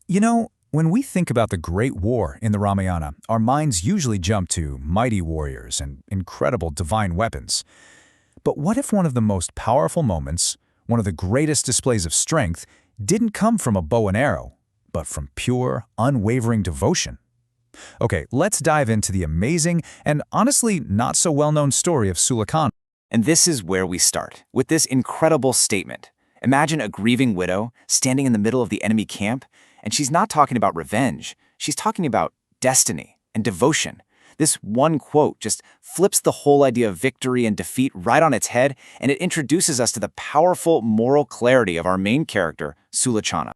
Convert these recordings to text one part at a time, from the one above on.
You know, when we think about the Great War in the Ramayana, our minds usually jump to mighty warriors and incredible divine weapons. But what if one of the most powerful moments, one of the greatest displays of strength, didn't come from a bow and arrow, but from pure, unwavering devotion? Okay, let's dive into the amazing and honestly not so well-known story of Sulochana. And this is where we start, with this incredible statement. Imagine a grieving widow standing in the middle of the enemy camp, and she's not talking about revenge. She's talking about destiny and devotion. This one quote just flips the whole idea of victory and defeat right on its head, and it introduces us to the powerful moral clarity of our main character, Sulochana.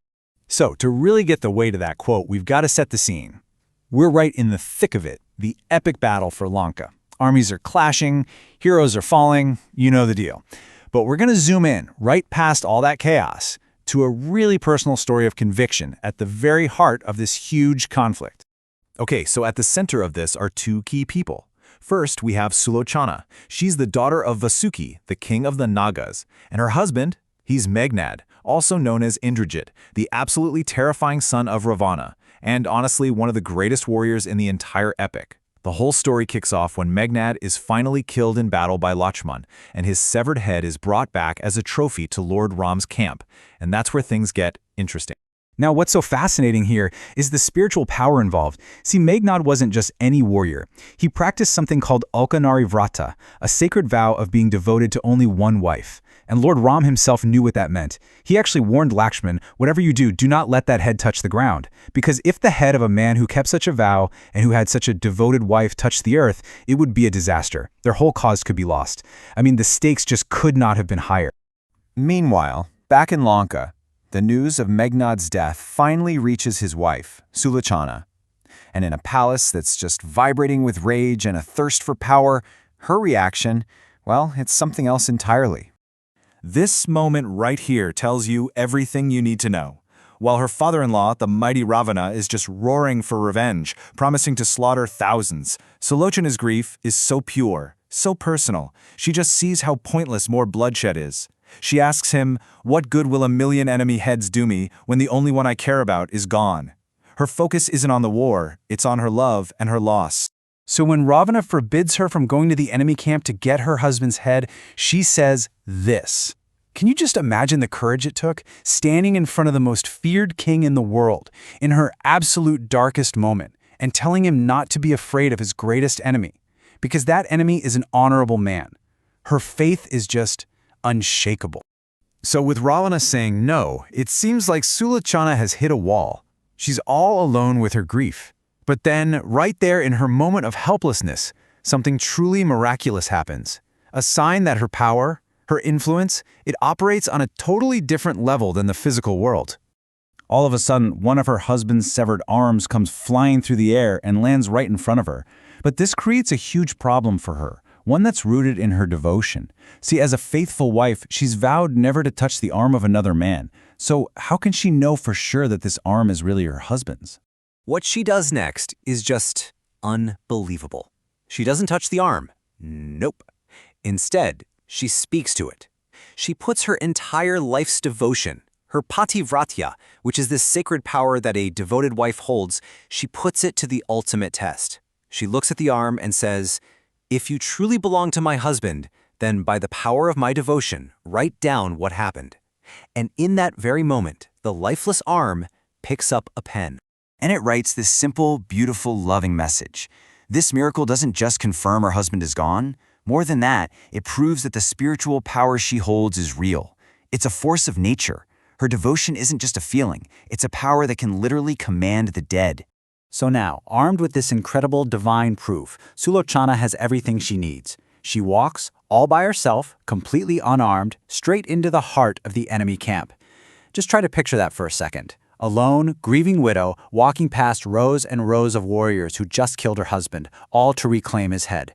So, to really get the weight of that quote, we've got to set the scene. We're right in the thick of it, the epic battle for Lanka. Armies are clashing, heroes are falling, you know the deal. But we're going to zoom in, right past all that chaos, to a really personal story of conviction at the very heart of this huge conflict. Okay, so at the center of this are two key people. First, we have Sulochana. She's the daughter of Vasuki, the king of the Nagas, and her husband, he's Meghnad, also known as Indrajit, the absolutely terrifying son of Ravana, and honestly one of the greatest warriors in the entire epic. The whole story kicks off when Meghnad is finally killed in battle by Laxman, and his severed head is brought back as a trophy to Lord Ram's camp, and that's where things get interesting. Now, what's so fascinating here is the spiritual power involved. See, Meghnad wasn't just any warrior. He practiced something called Pativratya, a sacred vow of being devoted to only one wife. And Lord Ram himself knew what that meant. He actually warned Laxman, whatever you do not let that head touch the ground. Because if the head of a man who kept such a vow and who had such a devoted wife touched the earth, it would be a disaster. Their whole cause could be lost. I mean, the stakes just could not have been higher. Meanwhile, back in Lanka, the news of Meghnad's death finally reaches his wife, Sulochana. And in a palace that's just vibrating with rage and a thirst for power, her reaction, well, it's something else entirely. This moment right here tells you everything you need to know. While her father-in-law, the mighty Ravana, is just roaring for revenge, promising to slaughter thousands, Sulochana's grief is so pure, so personal. She just sees how pointless more bloodshed is. She asks him, "What good will a million enemy heads do me when the only one I care about is gone?" Her focus isn't on the war, it's on her love and her loss. So when Ravana forbids her from going to the enemy camp to get her husband's head, she says this. Can you just imagine the courage it took, standing in front of the most feared king in the world, in her absolute darkest moment, and telling him not to be afraid of his greatest enemy, because that enemy is an honorable man. Her faith is just unshakable. So with Ravana saying no, it seems like Sulochana has hit a wall. She's all alone with her grief. But then, right there in her moment of helplessness, something truly miraculous happens. A sign that her power, her influence, it operates on a totally different level than the physical world. All of a sudden, one of her husband's severed arms comes flying through the air and lands right in front of her. But this creates a huge problem for her, one that's rooted in her devotion. See, as a faithful wife, she's vowed never to touch the arm of another man. So how can she know for sure that this arm is really her husband's? What she does next is just unbelievable. She doesn't touch the arm. Nope. Instead, she speaks to it. She puts her entire life's devotion, her Pativratya, which is this sacred power that a devoted wife holds, she puts it to the ultimate test. She looks at the arm and says, "If you truly belong to my husband, then by the power of my devotion, write down what happened." And in that very moment, the lifeless arm picks up a pen. And it writes this simple, beautiful, loving message. This miracle doesn't just confirm her husband is gone. More than that, it proves that the spiritual power she holds is real. It's a force of nature. Her devotion isn't just a feeling. It's a power that can literally command the dead. So now, armed with this incredible divine proof, Sulochana has everything she needs. She walks, all by herself, completely unarmed, straight into the heart of the enemy camp. Just try to picture that for a second. A lone, grieving widow walking past rows and rows of warriors who just killed her husband, all to reclaim his head.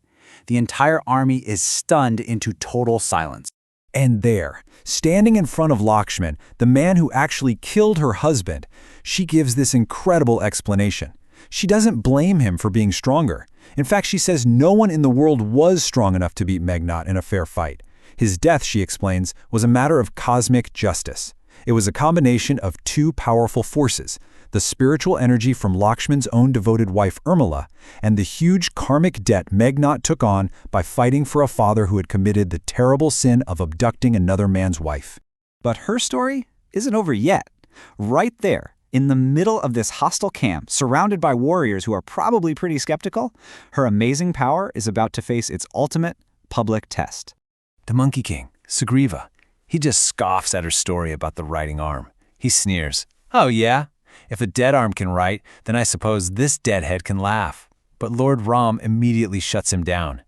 The entire army is stunned into total silence. And there, standing in front of Laxman, the man who actually killed her husband, she gives this incredible explanation. She doesn't blame him for being stronger. In fact, she says no one in the world was strong enough to beat Meghnad in a fair fight. His death, she explains, was a matter of cosmic justice. It was a combination of two powerful forces, the spiritual energy from Laxman's own devoted wife Urmila, and the huge karmic debt Meghnad took on by fighting for a father who had committed the terrible sin of abducting another man's wife. But her story isn't over yet. Right there, in the middle of this hostile camp, surrounded by warriors who are probably pretty skeptical, her amazing power is about to face its ultimate public test. The Monkey King, Sugriva, he just scoffs at her story about the writing arm. He sneers. Oh yeah? If a dead arm can write, then I suppose this deadhead can laugh. But Lord Ram immediately shuts him down.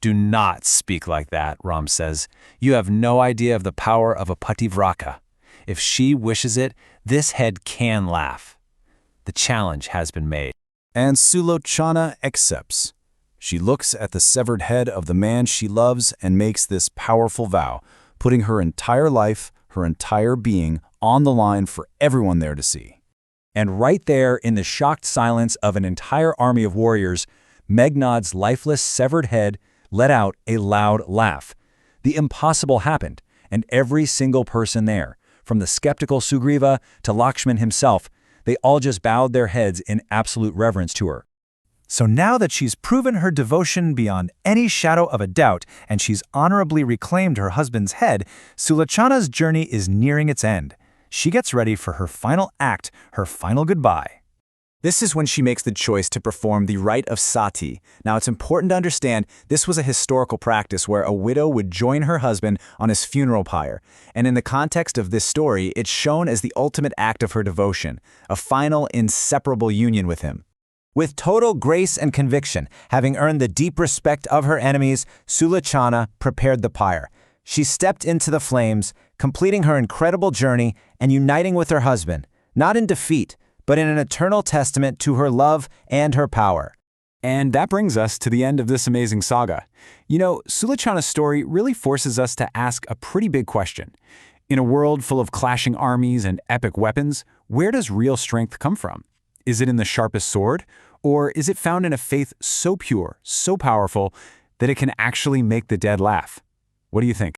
Do not speak like that, Ram says. You have no idea of the power of a Pativratya. If she wishes it, this head can laugh. The challenge has been made. And Sulochana accepts. She looks at the severed head of the man she loves and makes this powerful vow, putting her entire life, her entire being, on the line for everyone there to see. And right there, in the shocked silence of an entire army of warriors, Meghnad's lifeless, severed head let out a loud laugh. The impossible happened, and every single person there, from the skeptical Sugriva to Laxman himself, they all just bowed their heads in absolute reverence to her. So now that she's proven her devotion beyond any shadow of a doubt and she's honorably reclaimed her husband's head, Sulochana's journey is nearing its end. She gets ready for her final act, her final goodbye. This is when she makes the choice to perform the rite of sati. Now, it's important to understand this was a historical practice where a widow would join her husband on his funeral pyre. And in the context of this story, it's shown as the ultimate act of her devotion, a final, inseparable union with him. With total grace and conviction, having earned the deep respect of her enemies, Sulochana prepared the pyre. She stepped into the flames, completing her incredible journey and uniting with her husband, not in defeat, but in an eternal testament to her love and her power. And that brings us to the end of this amazing saga. You know, Sulochana's story really forces us to ask a pretty big question. In a world full of clashing armies and epic weapons, where does real strength come from? Is it in the sharpest sword? Or is it found in a faith so pure, so powerful, that it can actually make the dead laugh? What do you think?